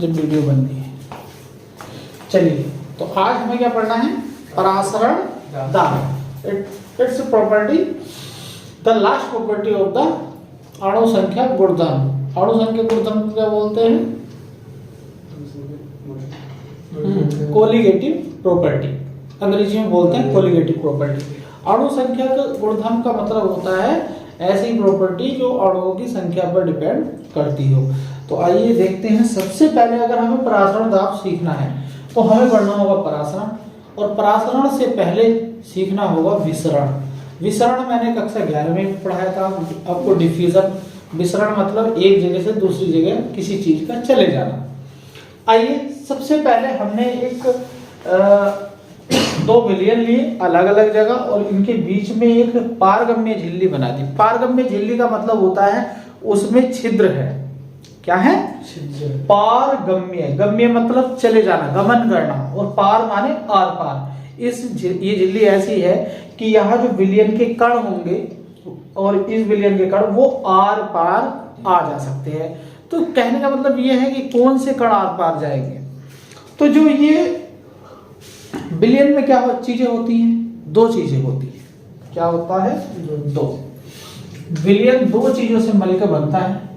जब वीडियो बनती है। चलिए, तो आज हमें क्या पढ़ना है? परासरण दाब। It's property, the last property of the अणु संख्या गुणधर्म। अणु संख्या गुणधर्म को क्या बोलते हैं? कोलिगेटिव प्रॉपर्टी, अंग्रेजी में बोलते हैं कोलिगेटिव प्रॉपर्टी। अणु संख्या का गुणधर्म का मतलब होता है ऐसी प्रॉपर्टी जो अणुओं की संख्या पर डिपेंड करती हो। तो आइए देखते हैं। सबसे पहले अगर हमें परासरण दाब सीखना है तो हमें पढ़ना होगा परासरण, और परासरण से पहले सीखना होगा विसरण। विसरण मैंने कक्षा 11 में पढ़ाया था आपको। डिफ्यूजन, विसरण मतलब एक जगह से दूसरी जगह किसी चीज का चले जाना। आइए, सबसे पहले हमने दो विलयन लिए अलग अलग जगह और इनके बीच में एक पारगम्य झिल्ली बना दी। पारगम्य झिल्ली का मतलब होता है उसमें छिद्र है। क्या है? पारगम्य। गम्य मतलब चले जाना, गमन करना, और पार माने आर पार। ये झिल्ली ऐसी है कि यहाँ जो विलयन के कण होंगे और इस विलयन के कण वो आर पार आ जा सकते हैं। तो कहने का मतलब ये है कि कौन से कण आर पार जाएंगे। तो जो ये विलयन में क्या चीजें होती हैं? दो चीजें होती हैं। क्या होता है? दो। विलयन दो चीजों से मिलकर बनता है।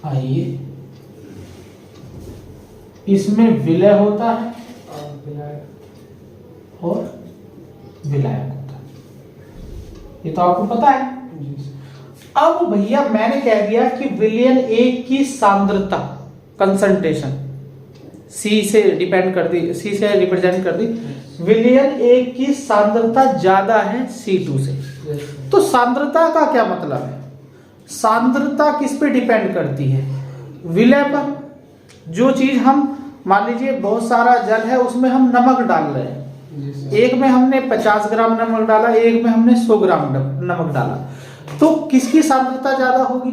आइए, इसमें विलय होता है और विलायक होता है। ये तो आपको पता है। अब भैया मैंने कह दिया कि विलयन एक की सांद्रता, कंसंट्रेशन C से डिपेंड कर दी, C से रिप्रेजेंट कर दी। विलयन एक की सांद्रता ज्यादा है C2 से। तो सांद्रता का क्या मतलब है? सांद्रता किस पे डिपेंड करती है? विलय पर। जो चीज हम मान लीजिए बहुत सारा जल है उसमें हम नमक डाल रहे हैं, एक में हमने 50 ग्राम नमक डाला, एक में हमने 100 ग्राम नमक डाला, तो किसकी सांद्रता ज्यादा होगी?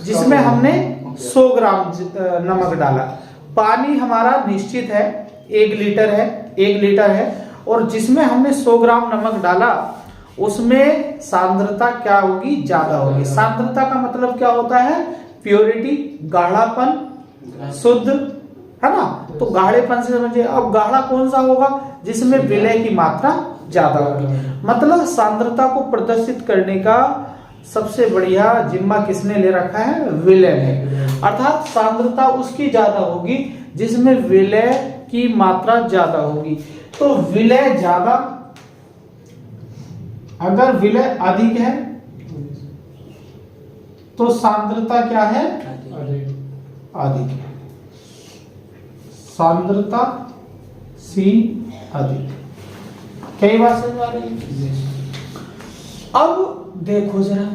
जिसमें हमने 100 ग्राम नमक डाला। पानी हमारा निश्चित है, 1 लीटर है, और जिसमें हमने 100 ग्राम नमक डाला उसमें सांद्रता क्या होगी? ज्यादा होगी। सांद्रता का मतलब क्या होता है? प्योरिटी, गाढ़ापन, शुद्ध, है ना? तो गाढ़ेपन से समझिए। अब गाढ़ा कौन सा होगा? जिसमें विलय की मात्रा ज्यादा होगी। मतलब सांद्रता को प्रदर्शित करने का सबसे बढ़िया जिम्मा किसने ले रखा है? विलय ने। अर्थात सांद्रता उसकी ज्यादा होगी जिसमें विलय की मात्रा ज्यादा होगी। तो विलय ज्यादा, अगर विलय अधिक है तो सांद्रता क्या है? अधिक है। सांद्रता C अधिक। कई बार समझ आ रही है? अब देखो जरा,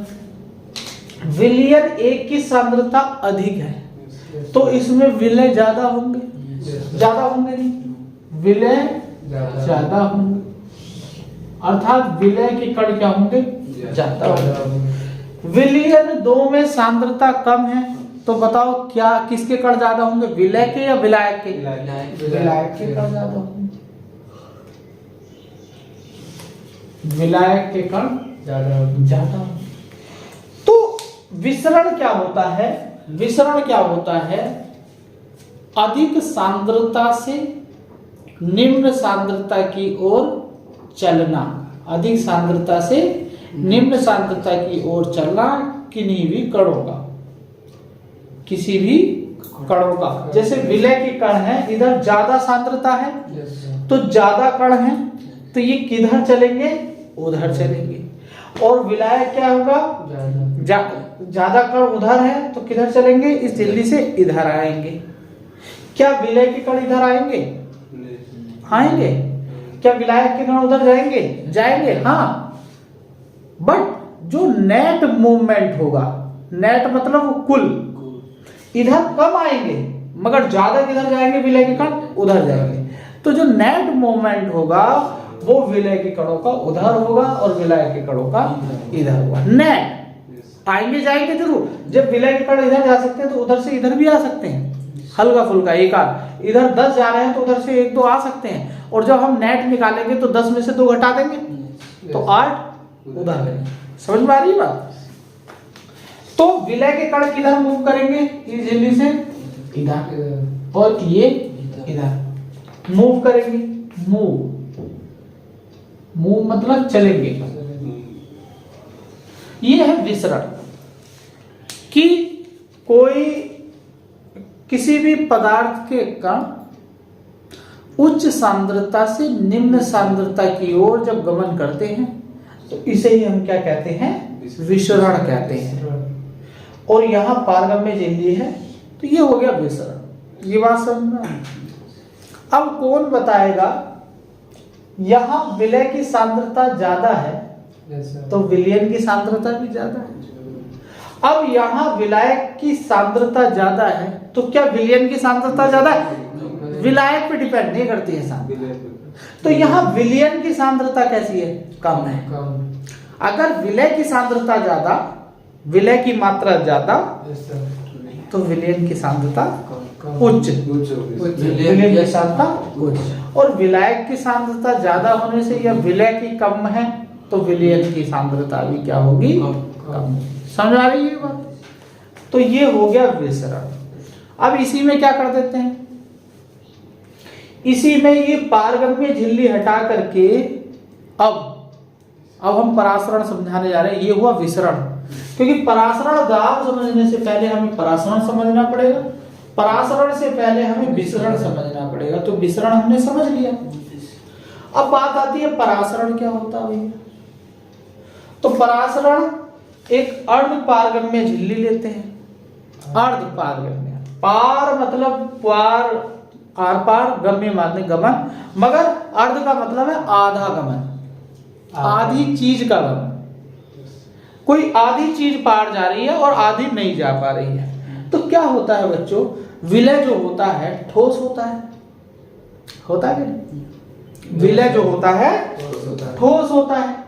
विलयन एक की सांद्रता अधिक है तो इसमें विलय ज्यादा होंगे? ज्यादा होंगे नहीं, विलय ज्यादा होंगे। अर्थात विलय के कण क्या होंगे? ज्यादा होंगे। विलयन 2 में सांद्रता कम है तो बताओ क्या किसके कण ज्यादा होंगे? विलय के या विलायक के? विलायक के कण ज्यादा होंगे। विलायक के कण ज्यादा होंगे। तो विसरण क्या होता है? विसरण क्या होता है? अधिक सांद्रता से निम्न सांद्रता की ओर चलना। अधिक सांद्रता से निम्न सांद्रता की ओर चलना किन्हीं भी कणों का, किसी भी कणों का। जैसे विलय के कण है, इधर ज्यादा सांद्रता है तो ज्यादा कण है तो ये किधर चलेंगे? उधर चलेंगे। और विलायक क्या होगा? ज्यादा कण उधर है तो किधर चलेंगे? इस झिल्ली से इधर आएंगे। क्या विलय के कण इधर आएंगे? आएंगे। क्या विलायक के कण उधर जाएंगे? जाएंगे, हाँ। बट जो नेट मूवमेंट होगा, नेट मतलब कुल, इधर कम आएंगे मगर ज्यादा किधर जाएंगे? विलय के कण उधर जाएंगे। तो जो नेट मूवमेंट होगा वो विलय के कणों का उधर होगा और विलय के कणों का इधर होगा। नेट आएंगे जाएंगे जरूर। जब विलय के कण इधर जा सकते हैं तो उधर से इधर भी आ सकते हैं, हल्का फुल्का एक आध। इधर 10 जा रहे हैं तो उधर से 1-2 आ सकते हैं, और जब हम नेट निकालेंगे तो 10 में से 2 घटा देंगे तो 8 उधर है। समझ में आ रही बात? तो विलय के कण किधर मूव करेंगे? इस झिल्ली से इधर और ये इधर। मूव करेंगे, मूव मतलब चलेंगे। ये है विसरण कि कोई किसी भी पदार्थ के कण उच्च सांद्रता से निम्न सांद्रता की ओर जब गमन करते हैं तो इसे ही हम क्या कहते हैं, विसरण कहते हैं। और यहां पारगम्य झिल्ली है तो ये हो गया विसरण। ये बात समझना। अब कौन बताएगा, यहां विलय की सांद्रता ज्यादा है तो विलयन की सांद्रता भी ज्यादा है। अब यहां विलायक की सांद्रता ज्यादा है तो क्या विलयन की सांद्रता ज्यादा है? विलायक पे डिपेंड नहीं करती है सांद्रता। तो यहां विलयन की सांद्रता कैसी है? कम है। अगर विलय की सांद्रता ज्यादा, विलय की मात्रा ज्यादा तो विलयन की सांद्रता उच्च, विलयन की सांद्रता उच्च। और विलायक की सांद्रता ज्यादा होने से या विलय की कम है तो विलयन की सांद्रता भी क्या होगी? कम। समझ आ रही है बात? तो ये हो गया विसरण। अब इसी में क्या कर देते हैं, इसी में ये पारगम्य झिल्ली हटा करके अब हम परासरण समझाने जा रहे हैं। ये हुआ विसरण, क्योंकि परासरण दाब समझने से पहले हमें परासरण समझना पड़ेगा, परासरण से पहले हमें विसरण समझना पड़ेगा। तो विसरण हमने समझ लिया। अब बात आती है परासरण क्या होता है भैया। तो परासरण एक अर्ध पारगम्य झिल्ली लेते हैं। अर्ध पारगम्य, पार मतलब पार, आर पार, गम्य माने गमन, मगर अर्ध का मतलब है आधा गमन, आधी चीज का गमन। कोई आधी चीज पार जा रही है और आधी नहीं जा पा रही है। तो क्या होता है बच्चों, विलय जो होता है ठोस होता है, होता है कि नहीं? विलय जो होता है ठोस होता है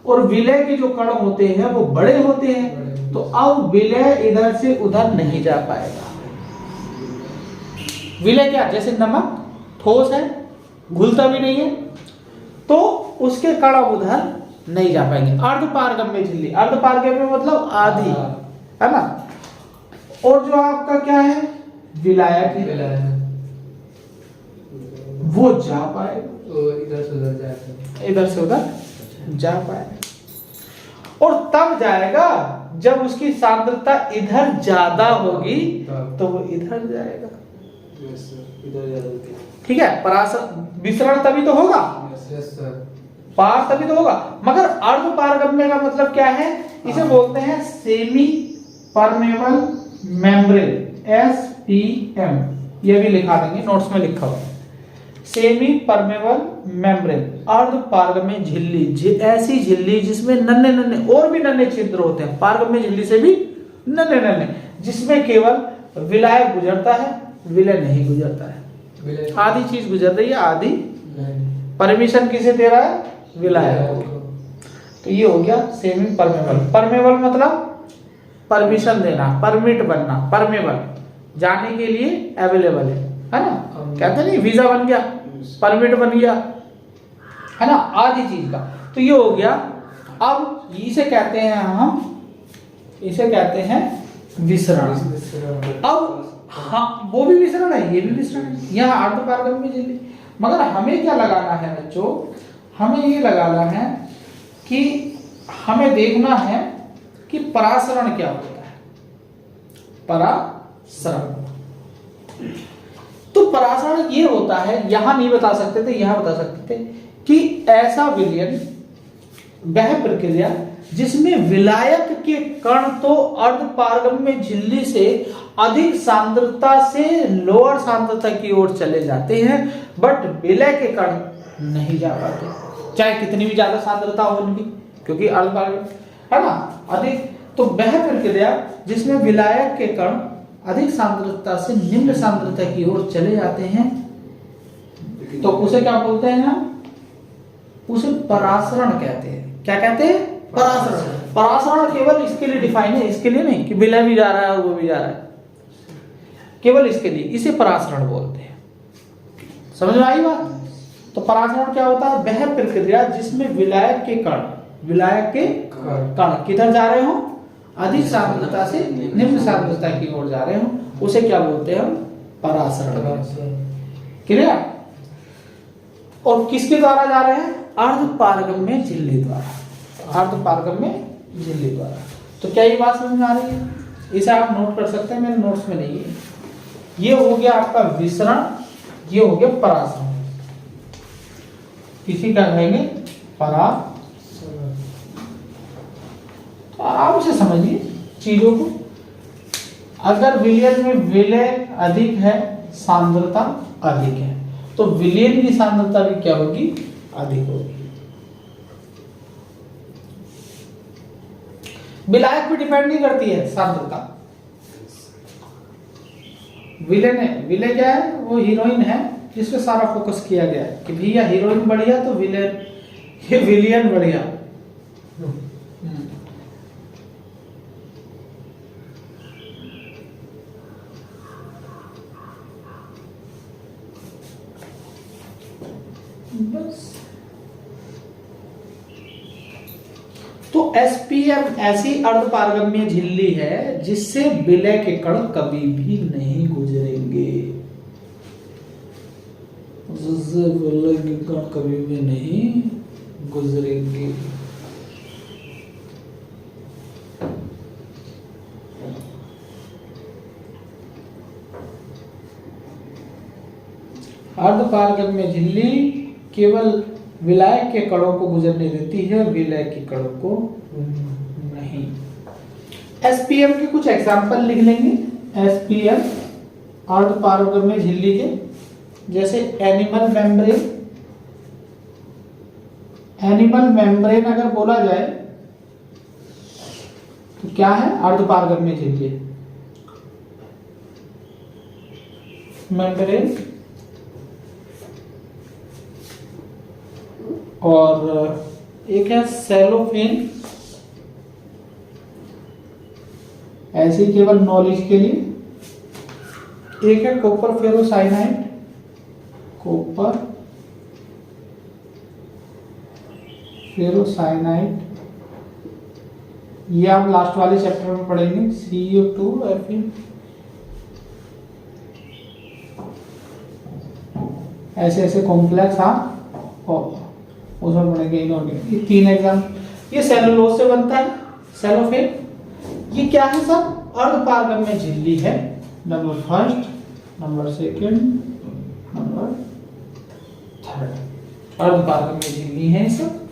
और विलय के जो कण होते हैं वो बड़े होते हैं। तो अब विलय इधर से उधर नहीं जा पाएगा। विलय क्या, जैसे नमक ठोस है, घुलता भी नहीं है, तो उसके कण उधर नहीं जा पाएंगे। अर्ध पारगम्य झिल्ली, अर्ध पारगम्य मतलब आधी, है ना। और जो आपका क्या है, विलायक है, वो जा पाएगा, इधर से उधर जा पाएगा। और तब जाएगा जब उसकी सांद्रता इधर ज्यादा होगी तो वो इधर जाएगा। ठीक है, परासरण विसरण तभी तो होगा, पार तभी तो होगा। मगर अर्ध पारगम्य का मतलब क्या है, इसे बोलते हैं सेमी परमेबल मेम्ब्रेन, SPM। ये भी लिखा देंगे, नोट्स में लिखा हुआ है। सेमी परमेबल मेम्ब्रेन, अर्ध पारगम्य झिल्ली, ऐसी झिल्ली जिसमें नन्हे नन्हे और भी नन्हे छिद्र होते हैं, पारगम्य झिल्ली से भी नन्हे नन्हे, जिसमें केवल विलायक गुजरता है, विलय नहीं गुजरता है। आधी चीज गुजर रही है, आधी परमिशन किसे दे रहा है, विलायक। तो ये हो गया सेमी परमेबल। परमेबल मतलब परमिशन देना, परमिट बनना, परमेबल जाने के लिए अवेलेबल है ना। कहते नहीं वीजा बन गया, परमिट बन गया, है ना, आधी चीज का। तो ये हो गया। अब इसे कहते हैं हम, इसे कहते हैं विसरण। अब हाँ, वो भी विसरण है, ये भी विसरण है। यहाँ अर्ध पारगम्य झिल्ली, मगर हमें क्या लगाना है बच्चों, हमें ये लगाना है कि हमें देखना है कि परासरण क्या होता है। परासरण, तो परासरण ये होता है, यहां नहीं बता सकते थे, यहां बता सकते थे कि ऐसा विलयन, वह प्रक्रिया जिसमें विलायक के कण तो अर्ध पारगम्य झिल्ली से अधिक सांद्रता से लोअर सांद्रता की ओर चले जाते हैं, बट विलय के कण नहीं जा पाते, चाहे कितनी भी ज्यादा सांद्रता हो उनकी, क्योंकि अर्ध पारगम्य है ना, अधिक। तो वह प्रक्रिया जिसमें विलायक के कण अधिक सांद्रता से निम्न सांद्रता की ओर चले जाते हैं, तो उसे क्या बोलते हैं हम, उसे परासरण कहते हैं। क्या कहते हैं, परासरण। परासरण केवल इसके लिए डिफाइन है, इसके लिए नहीं कि विलय भी जा रहा है और वो भी जा रहा है, केवल इसके लिए, इसे परासरण बोलते हैं। समझ में आई बात। तो परासरण क्या होता है, वह प्रक्रिया जिसमें विलायक के कण, विलायक के कण किधर जा रहे हो, अधिक सांद्रता से निम्न सांद्रता की ओर जा रहे हो, उसे क्या बोलते हैं हम? परासरण। क्लियर? और किसके द्वारा जा रहे हैं? अर्धपारगम्य झिल्ली द्वारा। अर्धपारगम्य झिल्ली द्वारा। तो क्या ये बात समझ में आ रही है? इसे आप नोट कर सकते हैं, मेरे नोट्स में नहीं है। ये हो गया आपका विसरण, ये हो गया परासरण। किसी का कहेंगे परासरण। तो आराम से समझिए चीजों को। अगर विलयन में विलय अधिक है, सांद्रता अधिक है, तो विलयन की सांद्रता भी क्या होगी? अधिक होगी। विलायक पे डिपेंड नहीं करती है सांद्रता। विलेन है, विलेन क्या है? वो हीरोइन है जिस पे सारा फोकस किया गया है कि भैया हीरोइन बढ़िया तो विलेन, ये विलियन बढ़िया। बस। तो एसपीएम ऐसी अर्धपारगम्य झिल्ली है जिससे विलय के कण कभी भी नहीं गुजरेंगे। जिससे विलय के कण कभी भी नहीं गुजरेंगे। अर्धपारगम्य झिल्ली केवल विलायक के कणों को गुजरने देती है, विलय के कणों को नहीं। एसपीएम के कुछ एग्जांपल लिख लेंगे। एसपीएम अर्धपारगम्य झिल्ली के, जैसे एनिमल मेम्ब्रेन। एनिमल मेम्ब्रेन अगर बोला जाए तो क्या है? अर्धपारगम्य झिल्ली मेम्ब्रेन। और एक है सेलोफेन, ऐसे केवल नॉलेज के लिए। एक है कॉपर फेरोसाइनाइड, कॉपर फेरोसाइनाइड, ये आप लास्ट वाले चैप्टर में पढ़ेंगे। CO2Fe, ऐसे ऐसे कॉम्प्लेक्स और उसमें पढ़ेंगे इनऑर्गेनिक। ये 3 एग्जाम। ये सेलुलोज से बनता है सेलोफेन। ये क्या है सब? अर्धपारगम्य झिल्ली है। Number first, number second, number third अर्धपारगम्य झिल्ली है सब।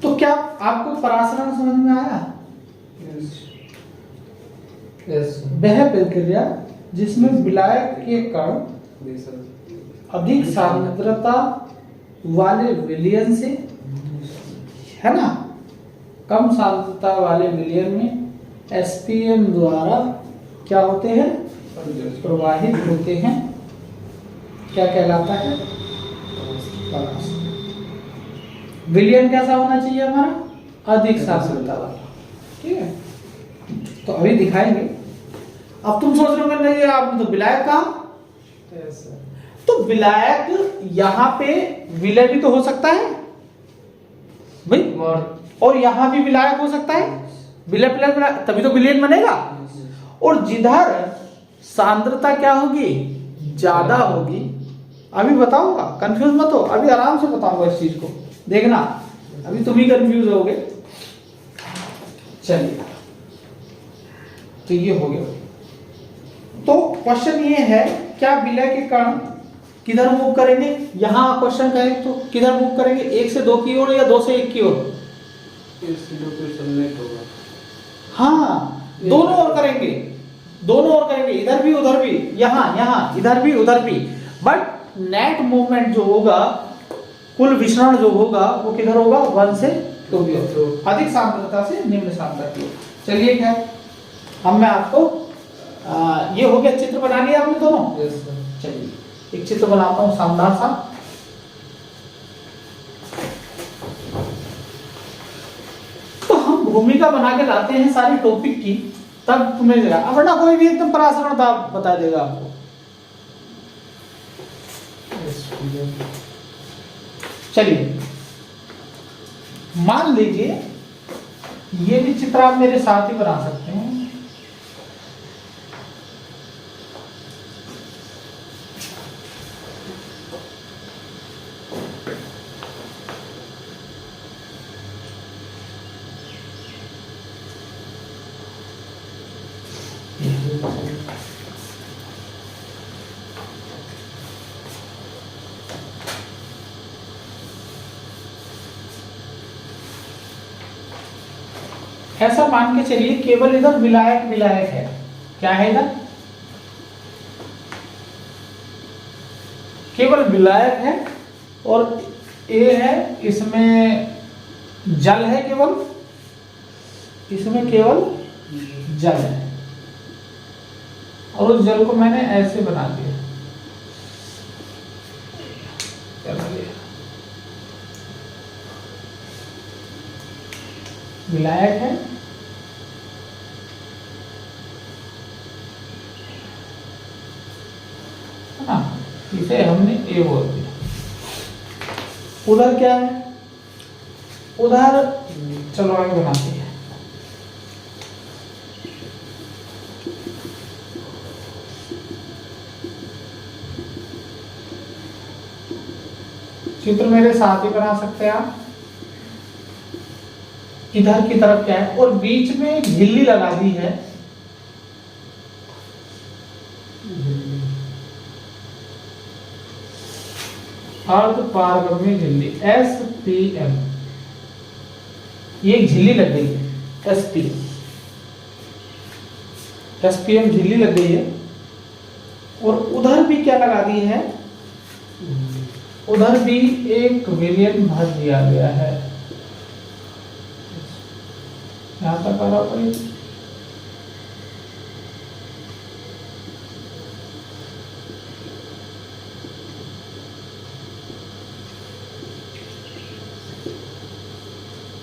तो क्या आपको परासरण समझ में आया? वह प्रक्रिया जिसमें विलायक के कण अधिक सांद्रता वाले विलयन से, है ना, कम सांद्रता वाले विलयन में एसपीएम द्वारा क्या होते हैं? प्रवाहित होते हैं। क्या कहलाता है? विलयन कैसा होना चाहिए हमारा? अधिक सांद्रता वाला। ठीक है, तो अभी दिखाएंगे। अब तुम सोच रहे हो नहीं आपने तो विलायक कहा, तो विलायक यहाँ पे विलय भी तो हो सकता है भाई, और यहाँ भी विलायक हो सकता है। विलय प्लस विलायक, तभी तो विलयन बनेगा। और जिधर सांद्रता क्या होगी? ज्यादा होगी। अभी बताऊंगा, कंफ्यूज मत हो, अभी आराम से बताऊंगा इस चीज को, देखना। अभी तुम ही कंफ्यूज होगे। चलिए, तो ये हो गया। तो क्वेश्चन ये है, क्या विलय के कण किधर मूव करेंगे? यहां क्वेश्चन करें तो किधर मूव करेंगे? 1 से 2 की ओर या 2 से 1 की ओर? 1 से 2 को सबमिट होगा। हाँ, दोनों ओर करेंगे, दोनों ओर करेंगे, इधर भी उधर भी, यहाँ इधर भी उधर भी। बट नेट मूवमेंट जो होगा, कुल विसरण जो होगा वो किधर होगा? 1 से 2 की ओर, अधिक सांद्रता से निम्न सांद्रता की ओर। चलिए, क्या हम मैं आपको ये हो गया, चित्र बना लिया आपने दोनों? चलिए, एक चित्र बनाता हूं शानदार सा। भूमिका बना के लाते हैं सारी टॉपिक की, तब तुम्हें जगह, अब वरना कोई भी एकदम पराशरण दाब बता देगा आपको। चलिए मान लीजिए ये भी चित्र आप मेरे साथ ही बना सकते हैं। ऐसा मान के चलिए केवल इधर विलायक विलायक है, क्या है इधर केवल विलायक है, और ए है, इसमें जल है, केवल इसमें केवल जल है, और उस जल को मैंने ऐसे बना दिया, विलायक है, इसे हमने ए बोल दिया। उधर क्या है, उधर चलो आगे बनाते हैं। चित्र मेरे साथ ही बना सकते हैं आप। इधर की तरफ क्या है, और बीच में एक झिल्ली लगा दी है, अर्ध पारगम्य झिल्ली SPM, ये एक झिल्ली लग गई है SPM झिल्ली लग गई है, और उधर भी क्या लगा दी है, उधर भी एक विलयन भर दिया गया है, यहां तक आ रहा पड़ेगा।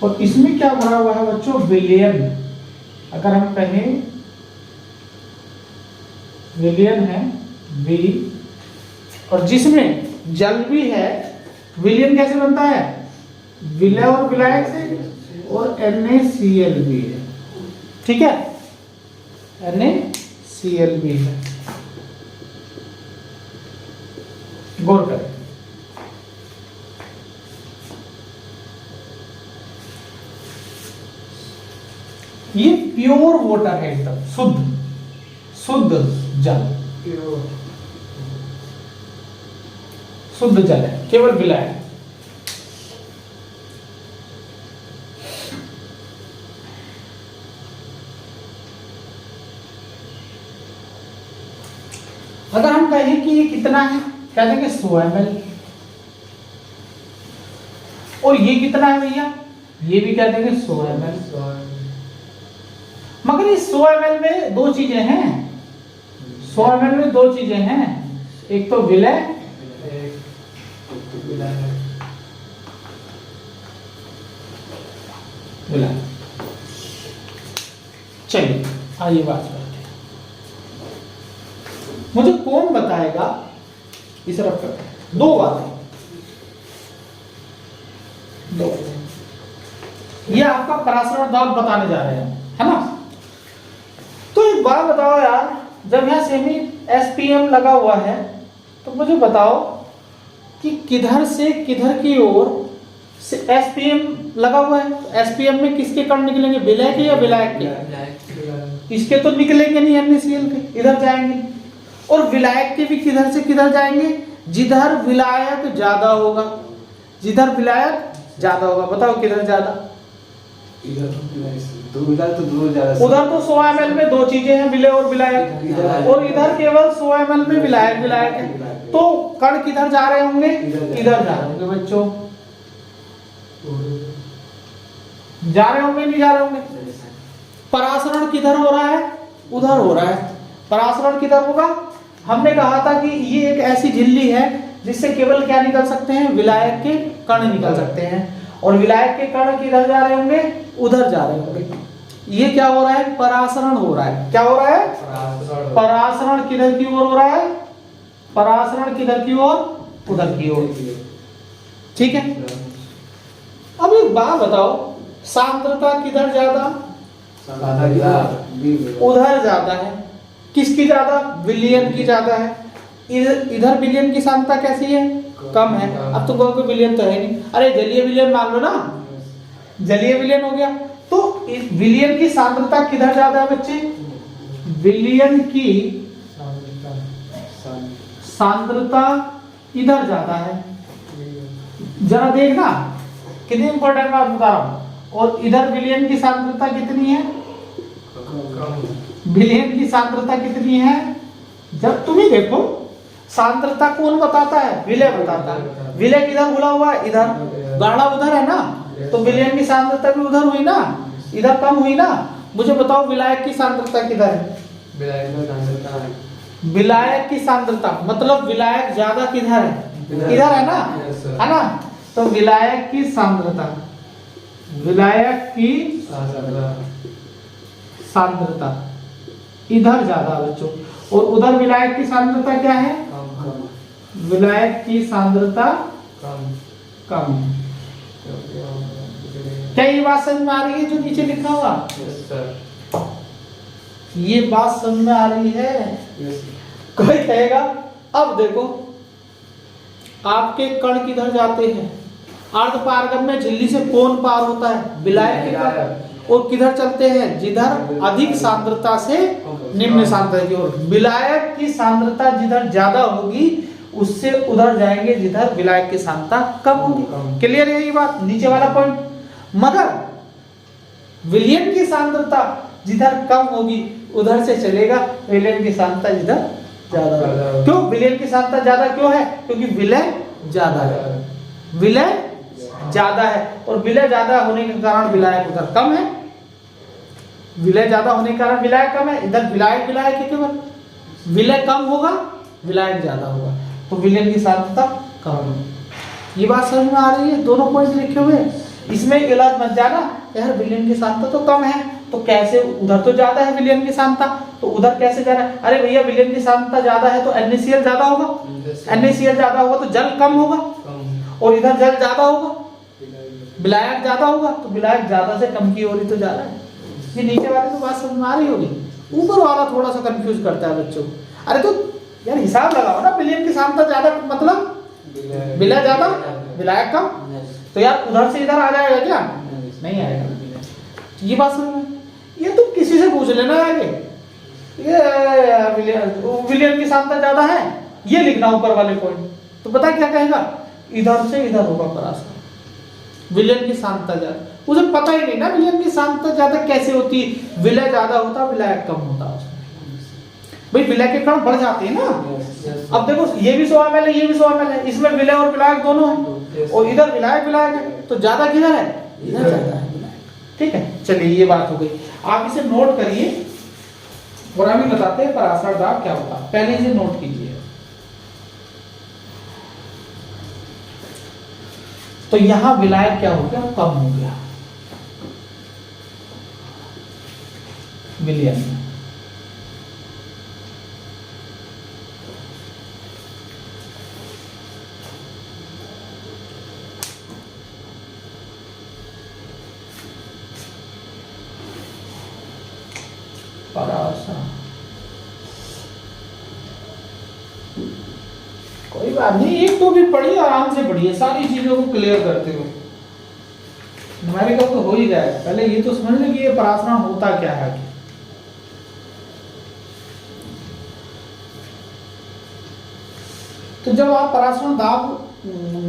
और इसमें क्या भरा हुआ है बच्चों, विलयन। अगर हम कहें विलयन है बी, और जिसमें जल भी है, विलयन कैसे बनता है, विलय और विलायक से, और NaCl भी है, ठीक है, NaCl भी है, गौर करें। ये प्योर वाटर है, एकदम शुद्ध जल, शुद्ध जल है, केवल विलायक। अगर हम कहें कि ये कितना है, क्या देंगे 100 ml, और ये कितना है भैया, ये भी क्या देंगे 100 ml। मगर इस 100 ml में दो चीजें हैं, 100 ml में दो चीजें हैं, एक तो विलय, विलय। चलिए आइए बात करते हैं। मुझे कौन बताएगा, इस रफ कर दो बातें, ये आपका पराशरण दाब बताने जा रहे हैं, है ना। तो एक बात बताओ यार, जब यहाँ सेमी SPM लगा हुआ है, तो मुझे बताओ कि किधर से किधर की ओर से SPM लगा हुआ है, तो SPM में किसके कण निकलेंगे, विलय के या विलायक के, इसके तो निकलेंगे नहीं, NaCl के इधर जाएंगे, और विलायक के भी किधर से किधर जाएंगे, जिधर विलायक ज्यादा होगा, जिधर विलायक ज्यादा होगा। बताओ किधर ज्यादा, उधर तो दूर ज्यादा, उधर तो 100 ml में दो चीजें हैं, विलय और विलायक, और इधर केवल 100 ml में विलायक विलायक है, तो कण किधर जा रहे होंगे, इधर जा रहे होंगे बच्चों, जा रहे होंगे नहीं जा रहे होंगे। परासरण किधर हो रहा है, उधर हो रहा है। परासरण किधर होगा, हमने कहा था कि ये एक ऐसी झिल्ली है जिससे केवल क्या निकल सकते हैं, विलायक के कण निकल सकते हैं, और विलायक के कण किधर जा रहे होंगे, उधर जा रहे होंगे। ये क्या हो रहा है, परासरण हो रहा है। क्या हो रहा है, परासरण किधर की ओर हो रहा है, परासरण किधर की ओर, उधर की ओर। ठीक है, अब एक बात बताओ, सांद्रता किधर ज्यादा, उधर ज्यादा है। किसकी ज्यादा, विलयन की ज्यादा है। इधर विलयन की सांद्रता कैसी है, कम है। अब तो कोई विलयन तो है नहीं, अरे जलीय विलयन मान लो ना, जलीय विलयन हो गया। तो विलयन की सांद्रता किधर ज्यादा है बच्चे, विलयन की सांद्रता इधर ज्यादा है। जरा देखना, कितनी इंपॉर्टेंट बात बता रहा हूं। और इधर विलयन की सांद्रता कितनी है, विलयन की सांद्रता कितनी है। जब तुम ही देखो, सांद्रता कौन बताता है, विलय बताता है। विलय किधर खुला हुआ है, इधर, गाढ़ा उधर है ना, तो विलयन की सांद्रता भी उधर हुई ना, इधर कम हुई ना। मुझे बताओ विलायक की सांद्रता किधर है, विलायक की सांद्रता मतलब विलायक ज्यादा किधर है, इधर है ना, है ना। तो विलायक की सांद्रता, विलायक की सांद्रता इधर ज्यादा बच्चों, और उधर विलायक की सांद्रता क्या है, विलायक की सांद्रता कम है। क्या ये बात समझ में आ रही है जो नीचे लिखा हुआ, ये बात समझ में आ रही है। कोई कहेगा अब देखो, आपके कण किधर जाते हैं, अर्धपारगम में झिल्ली से कौन पार होता है, विलायक के कण, और किधर चलते हैं, जिधर अधिक सांद्रता से निम्न सांद्रता की ओर। विलायक की सांद्रता जिधर ज्यादा होगी उससे उधर जाएंगे जिधर विलायक की सांद्रता कम होगी। क्लियर है ये बात, नीचे वाला पॉइंट। मगर विलयन की सांद्रता जिधर कम होगी उधर से चलेगा विलयन की सांद्रता जिधर ज्यादा होगी। क्यों विलयन की सांद्रता ज्यादा क्यों है, क्योंकि विलय ज्यादा है, विलय ज्यादा है। और विलय ज्यादा होने के कारण विलायक उधर कम है, विलय ज्यादा होने के कारण विलायक कम है। इधर विलायक विलायक है, केवल विलय कम होगा विलायक ज्यादा होगा, तो विलयन की सांद्रता कम होगी। ये बात समझ में आ रही है, दोनों पॉइंट लिखे हुए। इसमें इलाज मत जाना यार विलयन की सांद्रता तो कम है, तो कैसे, उधर तो ज्यादा है विलयन की सांद्रता, तो उधर कैसे जा रहा है। अरे भैया विलयन की सांद्रता ज्यादा है तो NaCl ज्यादा होगा, NaCl ज्यादा होगा तो जल कम होगा, और इधर जल ज्यादा होगा, विलायक ज्यादा होगा, तो विलायक ज्यादा से कम की ओर ही तो जा रहा है। ये नीचे वाले तो बात समझ में आ रही होगी, ऊपर वाला थोड़ा सा कंफ्यूज करता है बच्चों। अरे तो यार हिसाब लगाओ ना, विलयन की सांद्रता ज्यादा मतलब विलय ज्यादा विलायक कम, तो यार उधर से इधर आ जाएगा क्या, नहीं आएगा। ये बात समझ में, ये तुम किसी से पूछ लेना आगे, ये विलयन की सांद्रता ज्यादा है, ये लिखना ऊपर वाले पॉइंट, तो पता क्या कहेगा, इधर से इधर होगा परासरण, विलयन की सांद्रता ज्यादा। उसे पता ही नहीं ना विलयन की सांद्रता ज्यादा कैसे होती, विलय ज्यादा होता विलायक कम होता। भाई विलय के कण बढ़ जाते हैं ना। अब देखो ये भी 100 ml है, ये भी 100 ml है, इसमें विलय और विलायक दोनों है, और इधर विलायक विलायक है, तो ज्यादा किधर है, इधर ज्यादा है विलायक। ठीक है, चलिए ये बात हो गई। आप इसे नोट करिए और हम बताते हैं परासरण दाब क्या होता है, पहले इसे नोट कीजिए। तो यहां विलायक क्या हो गया, कम हो गया, विलयन। कोई बात नहीं, एक तो भी पढ़िए, आराम से पढ़िए, सारी चीजों को क्लियर करते हो, न्यूमेरिकल तो हो ही जाएगा। पहले ये तो समझ लें कि ये परासरण होता क्या है। तो जब आप परासरण दाब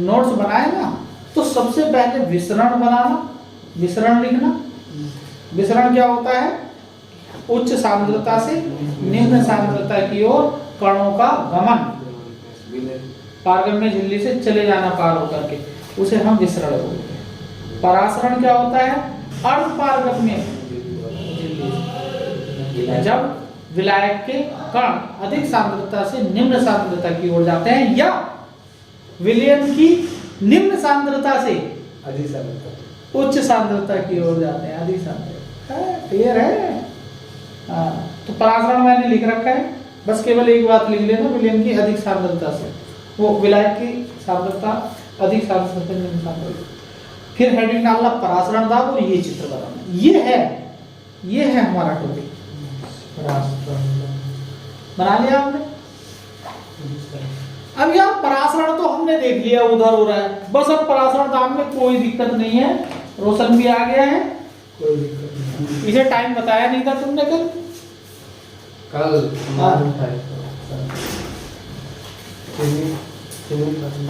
नोट्स बनाए ना, तो सबसे पहले विसरण बनाना, विसरण लिखना। विसरण क्या होता है, उच्च सांद्रता से निम्न सांद्रता की ओर कणों का गमन, पारगम्य में झिल्ली से चले जाना पार होकर के, उसे हम विसरण बोलते हैं। परासरण क्या होता है, अर्धपारगम्य में जब विलायक के कण अधिक सांद्रता से निम्न सांद्रता की ओर जाते हैं, या विलयन की निम्न सांद्रता से अधिक सांद्रता। उच्च सांद्रता की ओर जाते हैं, अधिक सांद्रता। क्लियर है? हाँ, तो परासरण मैंने लिख रखा है, बस केवल एक बात लिख लेना, विलयन की अधिक सांद्रता से, वो विलायक की सांद्रता अधिक सांद्रता से निम्न सांद्रता। फिर हेडिंग डालना परासरण दाब और ये चित्र बनाना। ये है हमारा टॉपिक, परासरण दाब। बना लिया आपने? अब यार परासरण तो हमने देख लिया, उधर हो रहा है, बस अब परासरण दाब में कोई दिक्कत नहीं है। रोशन भी आ गया है, कोई दिक्कत नहीं। इसे टाइम बताया नहीं था तुमने कल? मालूम था।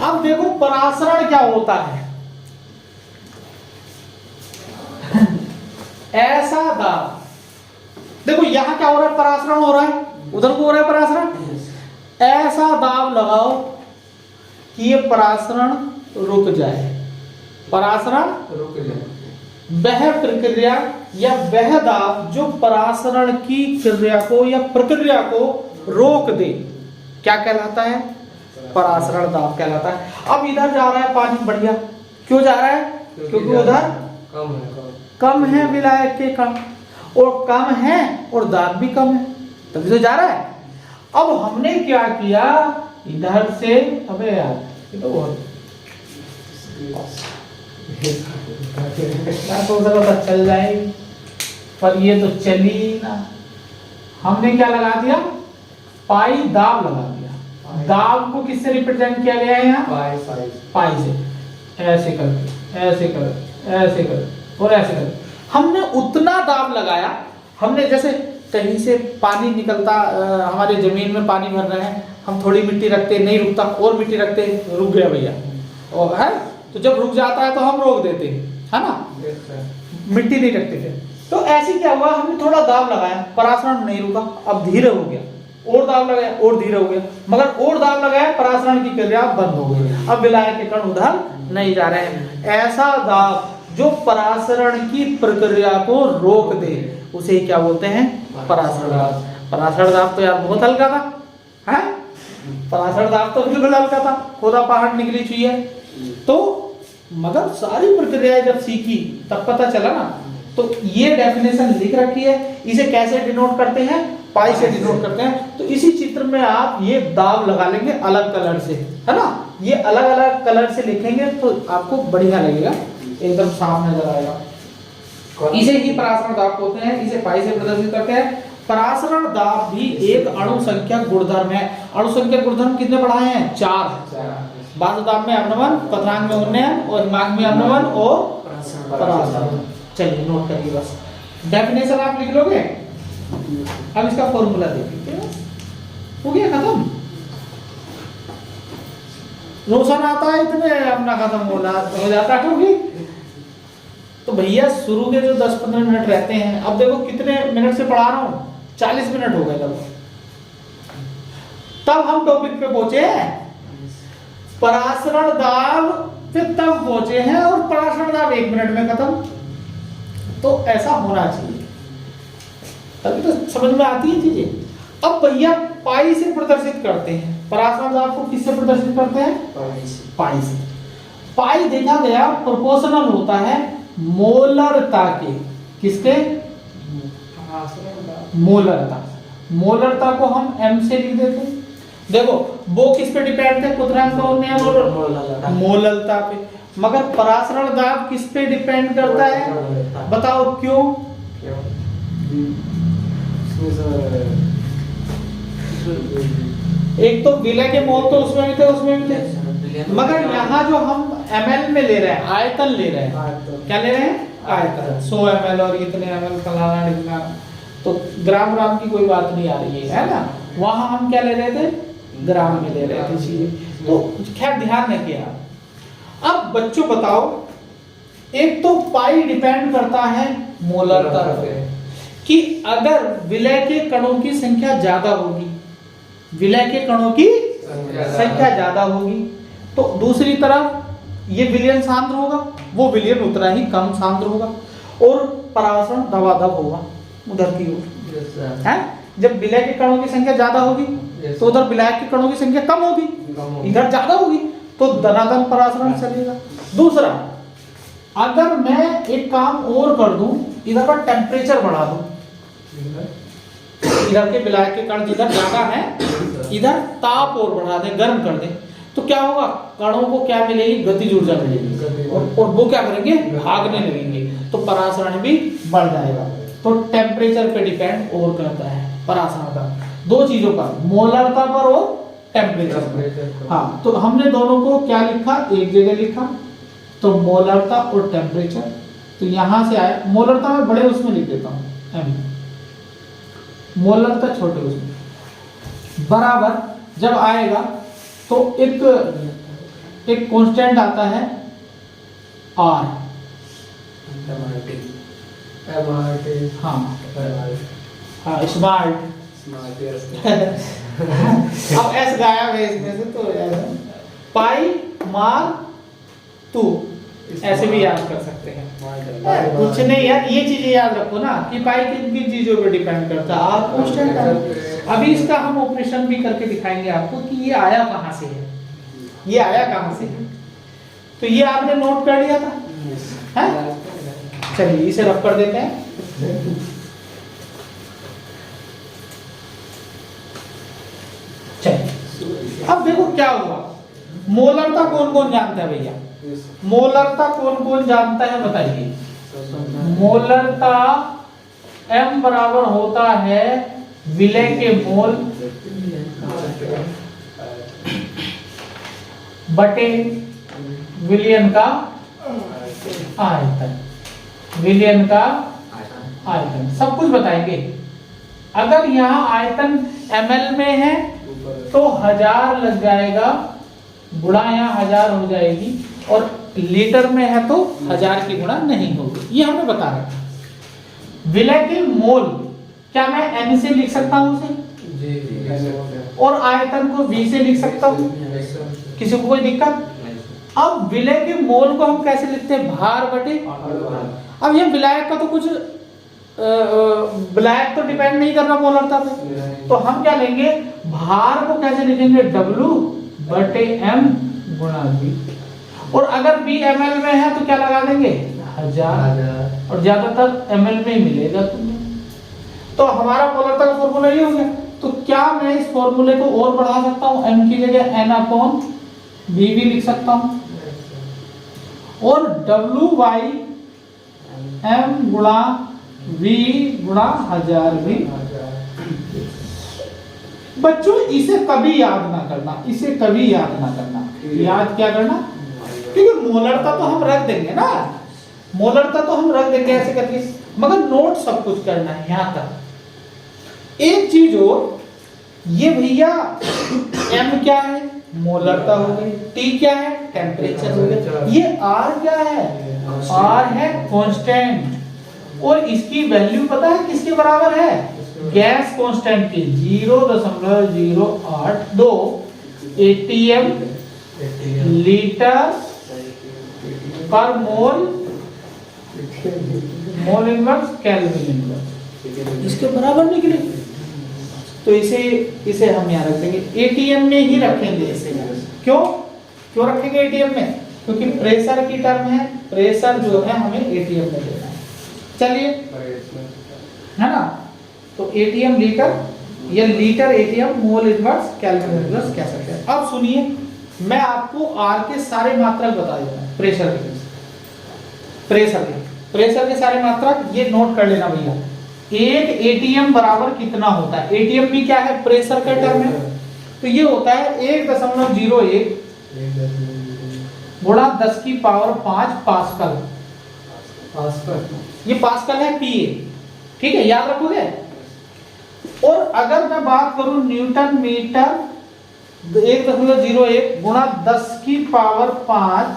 अब देखो परासरण क्या होता है। ऐसा दाब, देखो यहां क्या हो रहा है, परासरण हो रहा है, उधर को हो रहा है परासरण। ऐसा दाब लगाओ कि ये परासरण रुक जाए, परासरण रुक जाए। वह प्रक्रिया या वह दाब जो परासरण की क्रिया को या प्रक्रिया को रोक दे, क्या कहलाता है? परासरण दाब कहलाता है। अब इधर जा रहा है पानी बढ़िया, क्यों जा रहा है? क्योंकि उधर कम है विलायक के कण, और कम है और दाब भी कम है, तभी तो जा रहा है। अब हमने क्या किया, इधर से, अबे यार ये तो बहुत चल जाएगी, पर ये तो चली ना। हमने क्या लगा दिया, पाई दाब लगा दिया। दाब को किससे रिप्रेजेंट किया गया है यहाँ? पाई से। ऐसे करके, ऐसे कर, ऐसे कर और ऐसे कर, हमने उतना दाब लगाया। हमने जैसे कहीं से पानी निकलता, हमारे जमीन में पानी भर रहे हैं, हम थोड़ी मिट्टी रखते, नहीं रुकता, और मिट्टी रखते, रुक गया भैया, और है तो जब रुक जाता है तो हम रोक देते है ना, मिट्टी नहीं रखते थे। तो ऐसे क्या हुआ, हमने थोड़ा दाब लगाया, परासरण नहीं रुका, अब धीरे हो गया, और दाब लगाया और धीरे हो गया, मगर और दाब लगाया, परासरण की क्रिया बंद हो गई। अब विलायक के कण उधर नहीं जा रहे हैं। ऐसा दाब जो परासरण की प्रक्रिया को रोक दे, उसे क्या बोलते हैं? परासरण दाब। परासरण दाब तो यार बहुत हल्का था, है? परासरण दाब तो बिल्कुल हल्का था, खोदा पहाड़ निकली चुई है। तो मगर सारी प्रक्रियाएं जब सीखी तब पता चला ना। तो ये डेफिनेशन लिख रखी है, इसे कैसे डिनोट करते हैं? पाई से डिनोट करते हैं। तो इसी चित्र में आप ये दाब लगा लेंगे अलग कलर से, है ना, ये अलग अलग कलर से लिखेंगे तो आपको बढ़िया लगेगा, एकदम साफ नजर आएगा। इसे ही परासरण दाब बोलते हैं, इसे पाई से प्रदर्शित करते हैं। परासरण दाब भी एक अणु संख्या गुणधर्म है। अणु संख्या गुणधर्म कितने पढ़ाए हैं? 4। बाजू दाब में अम्लवन, पत्रांग में उन्नयन और हिमांक में अम्लवन और परासरण। चलिए नोट करिए, बस डेफिनेशन आप लिख लोगे। अब इसका फॉर्मूला देखिए, हो गया खत्म। रोशन आता है इतने अपना खत्म हो जाता है टॉपिक। तो भैया शुरू के जो 10-15 मिनट रहते हैं, अब देखो कितने मिनट से पढ़ा रहा हूँ, 40 मिनट हो गए तब हम टॉपिक पे पहुंचे हैं। परासरण दाब पे तब पहुंचे हैं और परासरण दाब 1 मिनट में खत्म। तो ऐसा होना चाहिए, तभी तो समझ में आती है चीजें। अब भैया पाई से प्रदर्शित करते हैं, परासरण दाब को किससे प्रदर्शित करते हैं? पाई से। पाई देखा गया प्रोपोर्शनल होता है मोलरता के, किसके? मोलरता को हम m से लिख देते हैं। देखो वो किस पे डिपेंड है? क्वथनांक का उन्नयन और मोलरता पे। मगर परासरण दाब किस पे डिपेंड करता है? बताओ क्यों? एक तो विलय के मोल तो उसमें भी थे, उसमें भी थे, मगर यहाँ जो हम ml में ले रहे हैं, आयतन ले रहे हैं, क्या ले रहे हैं? आयतन। 100 ml और इतने ml फलाना ढिमकाना, तो ग्राम की कोई बात नहीं आ रही है ना। वहां हम क्या ले रहे थे? ग्राम में ले रहे थे चीजें। तो खैर ध्यान रखिए आप। अब बच्चों बताओ, एक तो पाई डिपेंड करता है मोलरता पे, कि अगर विलय के कणों की संख्या ज्यादा होगी, विलय के कणों की संख्या ज्यादा होगी, तो दूसरी तरफ ये विलयन सांद्र होगा, वो विलयन उतना ही कम सांद्र होगा, और परासरण दबादब होगा उधर की ओर, है। जब विलय के कणों की संख्या ज्यादा होगी तो उधर विलायक के कणों की संख्या कम होगी, इधर ज्यादा होगी तो धनाधन परासरण चलेगा। दूसरा, अगर मैं एक काम और कर दूं, इधर का टेम्परेचर बढ़ा दूं, इधर के विलायक के कण जिधर ज्यादा है इधर ताप और बढ़ा दें, गर्म कर दें, तो क्या होगा, कणों को क्या मिलेगी, गतिज ऊर्जा मिलेगी और वो क्या करेंगे, भागने लगेंगे, तो परासरण भी बढ़ जाएगा। तो टेम्परेचर पे डिपेंड और करता है परासरण का, दो चीजों पर, मोलरता पर और टेम्परेचर पर। हाँ, तो हमने दोनों को क्या लिखा, एक जगह लिखा, तो मोलरता और टेम्परेचर, तो यहां से आया, मोलरता में बड़े उसमें लिख देता हूं एम, मोलरता छोटे उसमें, बराबर जब आएगा तो एक कांस्टेंट आता है आर, हाँ हाँ स्मार्ट, अब एस गायब है इसमें से, तो पाई मार तू, ऐसे भी याद कर सकते हैं। कुछ नहीं यार, ये चीजें याद रखो ना कि पाई किन किन चीजों पर डिपेंड करता है, आर कांस्टेंट है। अभी इसका हम ऑपरेशन भी करके दिखाएंगे आपको कि ये आया कहां से है, ये आया कहां से है, तो ये आपने नोट कर लिया था, है? चलिए इसे रफ कर देते हैं। चलिए अब देखो क्या हुआ, मोलरता कौन कौन जानता है भैया, मोलरता कौन कौन जानता है बताइए। मोलरता m बराबर होता है विलय के मोल बटे विलयन का आयतन, विलयन का आयतन, सब कुछ बताएंगे। अगर यहाँ आयतन ml में है तो 1000 लग जाएगा, गुणा यहाँ 1000 हो जाएगी, और लीटर में है तो 1000 की गुणा नहीं होगी, ये हमें बता रहा है। विलय के मोल क्या मैं n से लिख सकता हूँ उसे, और आयतन को v से लिख सकता हूँ, किसी को कोई दिक्कत? अब विलय के मोल को हम कैसे लिखते हैं, भार बटे, अब ये विलायक का तो कुछ विलायक तो डिपेंड नहीं कर रहा मोलरता पे, तो हम क्या लेंगे, भार को कैसे लिखेंगे, W बटे m गुणा v, और अगर v ml में है तो क्या लगा देंगे 1000, और ज्यादातर ml में ही मिलेगा तुम्हें, तो हमारा मोलरता का फॉर्मूला ये हो गया। तो क्या मैं इस फॉर्मूले को और बढ़ा सकता हूँ, m की जगह n/v भी लिख सकता हूँ, और W बाई m गुणा v गुणा 1000 भी। बच्चों इसे कभी याद ना करना, इसे कभी याद ना करना, याद क्या करना, क्योंकि मोलरता तो हम रख देंगे ना, मोलरता तो हम रख देंगे ऐसे करके, मगर नोट सब कुछ करना है यहाँ तक। एक चीज और, ये भैया m क्या है, मोलरता हो गई, T क्या है, टेम्परेचर हो गया, ये R क्या है, R है कांस्टेंट, और इसकी वैल्यू पता है किसके बराबर है, गैस कांस्टेंट की 0.082 ATM लीटर पर मोल, मोल इनवर्स केल्विन इनवर्स, इसके बराबर निकले। तो इसे हम यहाँ रख देंगे, एटीएम में ही रखेंगे इसे, क्यों रखेंगे एटीएम में, क्योंकि प्रेशर की टर्म है, प्रेशर जो है हमें एटीएम में देना है। चलिए है ना, तो एटीएम लीटर, या litre ATM mole inverse kelvin inverse कह सकते हैं। अब सुनिए, मैं आपको आर के सारे मात्रक बता देता हूं, प्रेशर के सारे मात्रक ये नोट कर लेना भैया। एक एटीएम बराबर कितना होता है, एटीएम भी क्या है, प्रेशर का टर्म है, तो ये होता है 1.01 गुणा 10⁵ पास्कल, ये पास्कल है पीए, ठीक है, याद रखोगे। और अगर मैं बात करूं न्यूटन मीटर, 1.01 गुणा 10⁵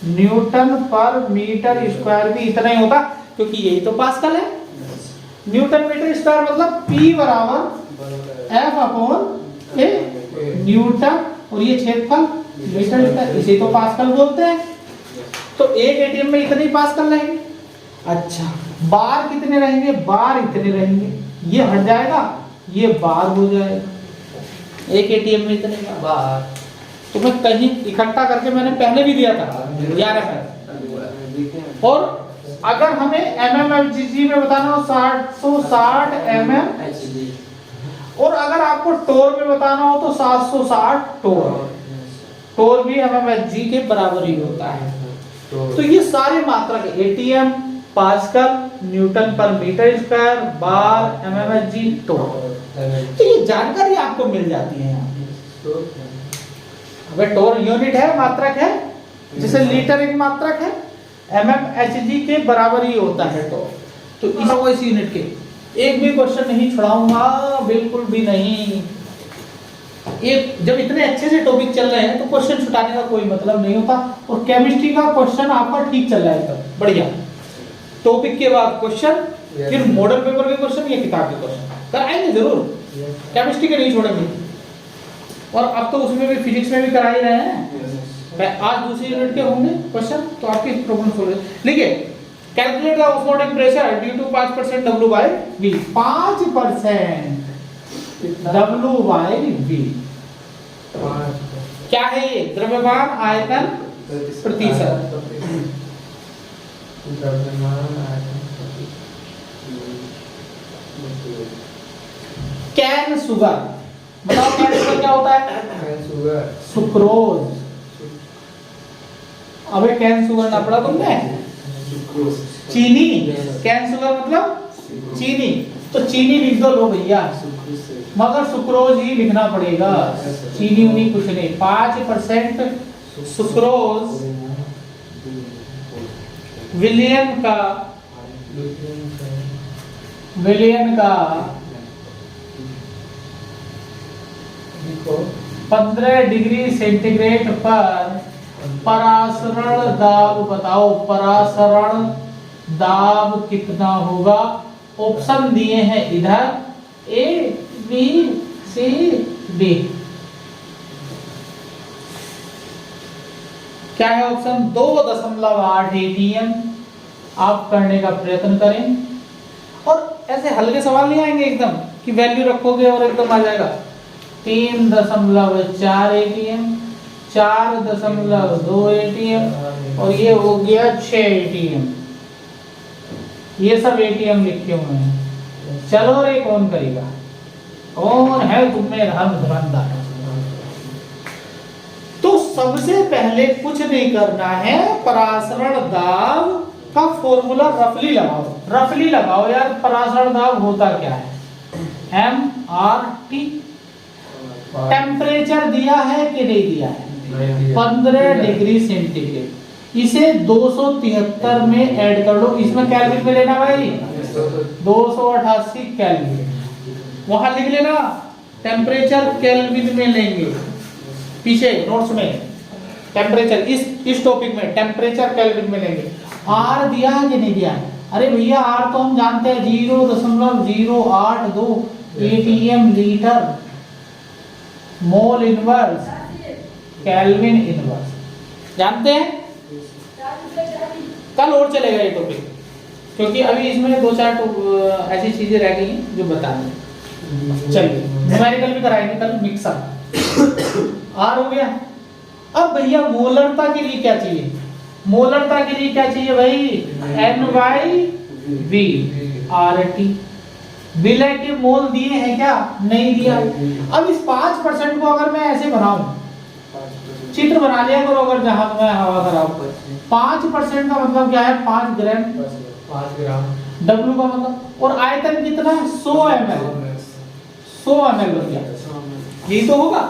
न्यूटन पर मीटर स्क्वायर भी इतना ही होता, क्योंकि यही तो पास्कल है। न्यूटन मीटर स्क्वायर मतलब P बराबर F/A न्यूटन, और ये क्षेत्रफल मीटर स्क्वायर, इसे तो पास्कल बोलते हैं। तो एक एटीएम में इतने ही पास्कल रहेंगे। अच्छा, बार कितने रहेंगे, बार इतने रहेंगे, ये हट जाएगा, ये बार हो जाएगा। एक एटीएम में इतने बार, तो मैं कहीं इकट्ठा करके मैंने पहले भी दिया था, याद है, और अगर हमें mmHg में बताना हो 760 mm, और अगर आपको टोर में बताना हो तो 760 टोर। टोर भी mmHg के बराबर ही होता है। तो ये सारे मात्रक एटीएम, पास्कल, न्यूटन पर मीटर स्क्वायर, बार, mmHg, टोर, तो ये जानकारी आपको मिल जाती है यहाँ। अब टोर यूनिट है, मात्रक है, जैसे लीटर एक मात्रक है, mmHg के बराबर ही होता है टोर। तो इस यूनिट के एक भी क्वेश्चन नहीं छुड़ाऊंगा, बिल्कुल भी नहीं। एक जब इतने अच्छे से टॉपिक चल रहे हैं तो क्वेश्चन छुटाने का कोई मतलब नहीं होता। और केमिस्ट्री का क्वेश्चन आपका ठीक चल रहा है एकदम बढ़िया। टॉपिक के बाद क्वेश्चन, फिर मॉडल पेपर के क्वेश्चन या किताब के क्वेश्चन कराएंगे जरूर, केमिस्ट्री के नहीं छोड़ेंगे। और अब तो उसमें भी फिजिक्स में भी करा ही रहे हैं। आज दूसरी यूनिट के होंगे क्वेश्चन, तो आपकी प्रॉब्लम सोल्व देखिए। Calculate the osmotic pressure due to 5% W/V। 5% W/V क्या है ये? द्रव्यमान आयतन प्रतिशत। कैन शुगर, बताओ कैन शुगर क्या होता है? सुक्रोज। अबे कैन शुगर ना पढ़ा तुमने? चीनी। कैन शुगर मतलब चीनी, तो चीनी लिख दो लो भैया, मगर सुक्रोज ही लिखना पड़ेगा, चीनी उन्हीं कुछ नहीं। 5% सुक्रोज विलियन का 15 डिग्री सेंटीग्रेड पर परासरण दाब बताओ। परासरण दाब कितना होगा? ऑप्शन दिए हैं इधर ए बी सी डी। क्या है ऑप्शन? 2.8 एटीएम। आप करने का प्रयत्न करें, और ऐसे हल्के सवाल नहीं आएंगे एकदम कि वैल्यू रखोगे और एकदम आ जाएगा। 3.4 एटीएम, 4.2 एटीएम, और ये हो गया 6 एटीएम। ये सब एटीएम लिखे हुए हैं। चलो रे, कौन करेगा? कौन है तुम्हें धर्म धुरंधर? तो सबसे पहले कुछ नहीं करना है, परासरण दाब का फॉर्मूला रफली लगाओ। रफली लगाओ यार, परासरण दाब होता क्या है? MRT। टेम्परेचर दिया है कि नहीं दिया है? 15 डिग्री सेंटीग्रेड। इसे 273 में ऐड कर लो। इसमें केल्विन में लेना भाई, 288 केल्विन। वहां लिख लेना टेम्परेचर केल्विन में लेंगे, पीछे नोट्स में टेम्परेचर, इस टॉपिक में टेम्परेचर केल्विन में लेंगे। आर दिया है कि नहीं दिया? अरे भैया आर तो हम जानते हैं 0.082 ATM litre mole inverse kelvin inverse जानते हैं। कल और चलेगा ये टॉपिक, क्योंकि अभी इसमें 2-4 ऐसी चीजें रह गई हैं जो बतानी। चलिए न्यूमेरिकल भी कराएंगे कल, मिक्सअप। आर हो गया। अब भैया मोलरता के लिए क्या चाहिए? मोलरता के लिए क्या चाहिए भाई? N/V RT। विलय के मोल दिए हैं क्या? नहीं दिया। अब इस 5% को अगर मैं ऐसे बनाऊं, चित्र बना लिया करो अगर जहां मैं हवा खराब कर। 5% का मतलब क्या है? 5 ग्राम। 5 ग्राम। W का मतलब, और आयतन कितना है? 100 ml। 100 ml बन गया। यही तो होगा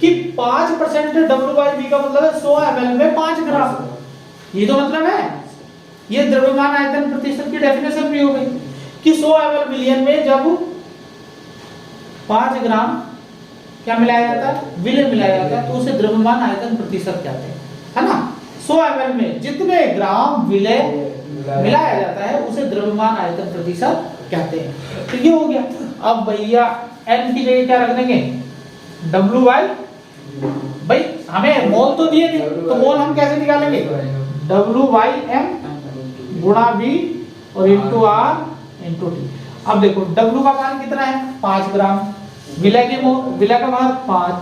कि 5% W/V का मतलब है 100 ml में 5 ग्राम। ये तो मतलब है। ये द्रव्यमान आयतन प्रतिशत की डेफिनेशन भी हो गई कि 100 ml मिलियन में जब 5 ग्राम क्या मिलाया जाता है? विलय मिलाया जाता है, तो उसे द्रव्यमान आयतन प्रतिशत कहते हैं, है ना। 100 ml में जितने ग्राम विलय मिलाया जाता है उसे द्रव्यमान आयतन प्रतिशत कहते हैं। तो ये हो गया। अब भैया N की जगह क्या रख देंगे? W बाई, भाई हमें मोल तो दिए थे, तो मोल हम कैसे निकालेंगे? W/M गुणा V और इंटू R इंटू T। अब देखो W का मान कितना है? 5 ग्राम। विलय का मान 5।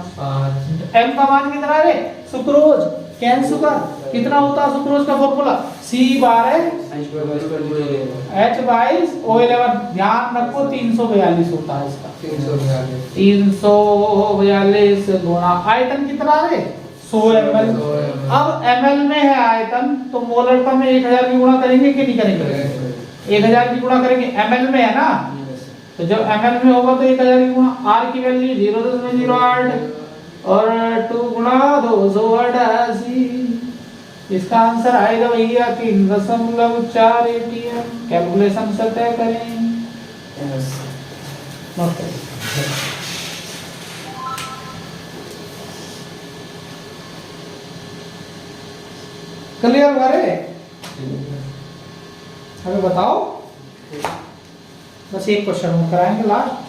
M का मान कितना है? सुक्रोज, कैन शुगर कितना होता है सुक्रोज का फॉर्मूला C बार है H बाई O11, ध्यान रखो 342 होता है इसका, 342 गुणा आयतन कितना है 100 ml। अब ml में है आयतन तो मोलरता में 1000 की गुणा करेंगे कि नहीं करेंगे, 1000 की गुणा करेंगे, ml में है ना, तो जब ml में होगा तो 1000 की गुणा, r की वैल्यू 0.08 और 2 गुणा 288, इसका आंसर आएगा भैया 3.4 ATM। कैलकुलेशन से तय करें। क्लियर करे? अभी बताओ, बस एक क्वेश्चन हम कराएंगे लास्ट।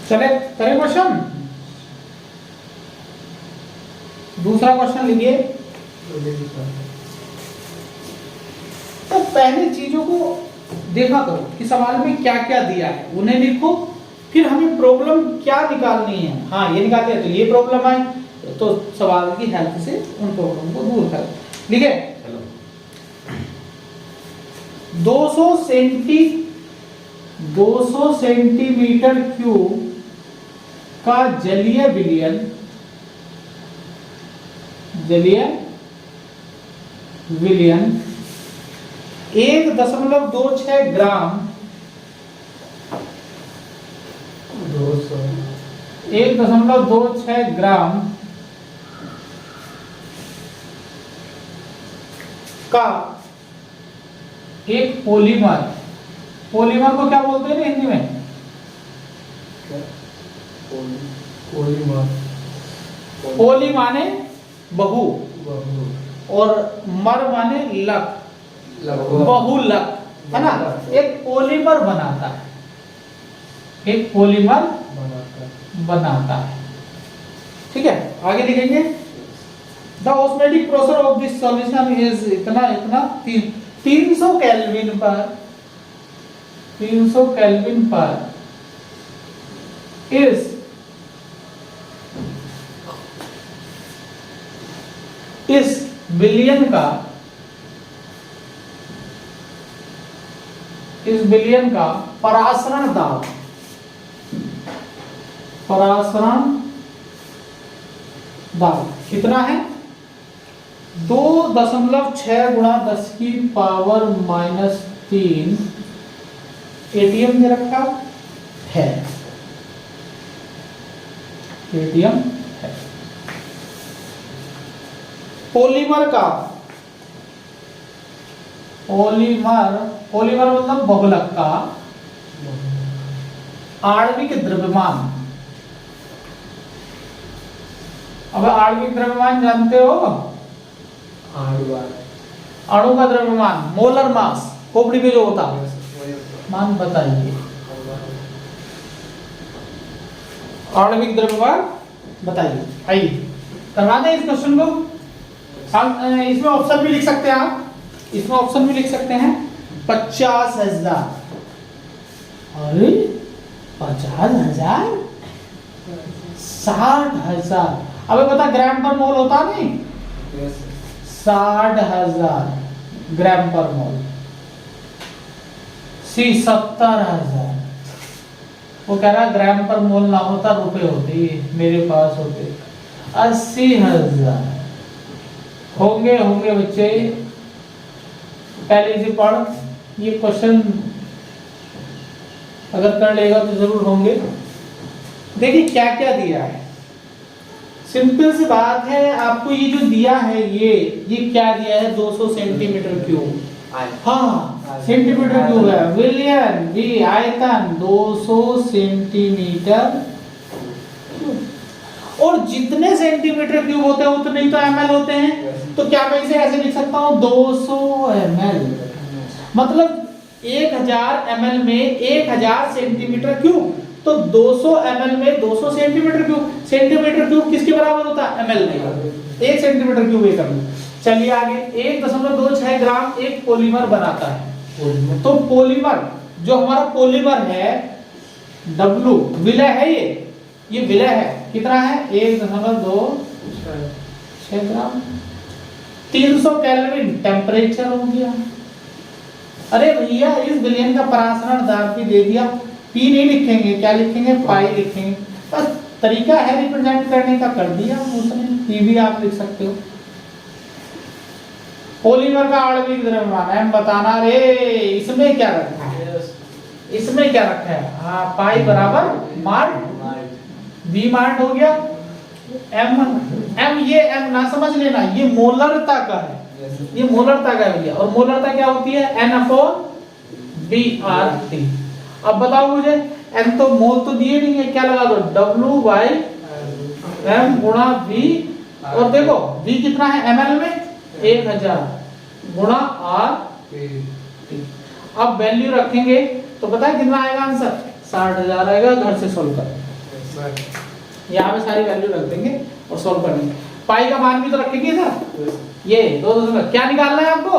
चले करें क्वेश्चन। दूसरा क्वेश्चन लिखिए। तो पहले चीजों को देखा करो कि सवाल में क्या क्या दिया है, उन्हें लिखो, फिर हमें प्रॉब्लम क्या निकालनी है। हाँ ये निकाल दिया तो ये प्रॉब्लम आई, तो सवाल की हेल्प से उन प्रॉब्लम को दूर करें। ठीक है, 200 सेंटीमीटर क्यूब का जलीय विलयन 1.26 ग्राम 1.26 ग्राम का एक पॉलीमर को क्या बोलते हैं हिंदी में? पोली माने बहु और मर माने लक, बहुलक, है ना। एक पॉलीमर बनाता है, एक पॉलीमर बनाता है। ठीक है, आगे लिखेंगे। The osmotic process of this solution is इतना 300 केल्विन पर इस विलयन का परासरण दाब कितना है? 2.6 गुणा 10 की पावर -3 एटीएम दे रखा है, एटीएम है। पॉलीमर मतलब बहुलक का आणविक द्रव्यमान। अब आणविक द्रव्यमान जानते हो? अणु का द्रव्यमान, मोलर मास, खोपड़ी में जो होता है मान बताइए। आणविक द्रव्यमान बताइए। आइए करवा दें इस क्वेश्चन को। इसमें ऑप्शन भी लिख सकते हैं आप, 50,000। अरे 50,000, 60,000। अब बता ग्राम पर मोल होता नहीं, 60,000 ग्राम पर मोल। सी 70,000। वो कह रहा ग्राम पर मोल ना होता रुपए होते, मेरे पास होते 80,000 होंगे बच्चे। पहले से पढ़, ये क्वेश्चन अगर कर लेगा तो जरूर होंगे। देखिए क्या क्या दिया है। सिंपल सी बात है, आपको ये जो दिया है ये क्या दिया है, 200 सेंटीमीटर क्यूब। हाँ सेंटीमीटर क्यूब है, विलियन भी आयतन 200 सेंटीमीटर क्यूब। और जितने सेंटीमीटर क्यूब होते हैं उतने ही तो ml होते हैं, तो क्या मैं इसे ऐसे लिख सकता हूँ 200 ml, मतलब 1000 ml में 1000 सेंटीमीटर क्यूब, तो 200 ml में 200 सेंटीमीटर क्यूब। सेंटीमीटर क्यूब किसके बराबर होता है, ml में। 1 सेंटीमीटर क्यूब एक ml। चलिए आगे, 1.26 ग्राम एक पॉलीमर बनाता है। तो पॉलीमर, जो हमारा पॉलीमर है W, विलय है ये विलय है, कितना है 1.26 ग्राम। 300 केल्विन टेम्परेचर हो गया। अरे भैया इस विलयन का परासरण दाब भी दे दिया, पी नहीं लिखेंगे, क्या लिखेंगे, पाई लिखेंगे, बस तरीका है रिप्रेजेंट करने का, कर दिया उसने, पी भी आप लिख सकते हो। पॉलीमर का आणविक द्रव्यमान है बताना रे, इसमें क्या रखा है, इसमें क्या रखा है, हाँ पाई बराबर मार्ट, बी मार्ट हो गया, एम ये एम ना समझ लेना, ये मोलरता का है, ये मोलरता का है भैया, और मोलरता क्या होती है, N/BRT। अब बताओ मुझे, एन तो मोल तो दिए नहीं है, क्या लगा दो W/m गुणा V, और देखो V कितना है ml में 1000 गुणा R। अब वैल्यू रखेंगे तो पता है कितना आएगा आंसर, 60,000 आएगा। घर से सोल्व कर, यहाँ पे सारी वैल्यू रख देंगे और सोल्व कर लेंगे। पाई का मान भी तो रखेंगे सर, ये 2 क्या निकालना है आपको,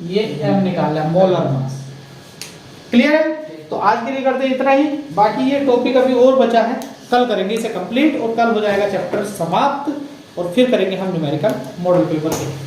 ये m निकालना है, मोलर मास। क्लियर है? तो आज के लिए करते हैं इतना ही, बाकी ये टॉपिक अभी और बचा है, कल करेंगे इसे कंप्लीट, और कल हो जाएगा चैप्टर समाप्त, और फिर करेंगे हम न्यूमेरिकल मॉडल पेपर के।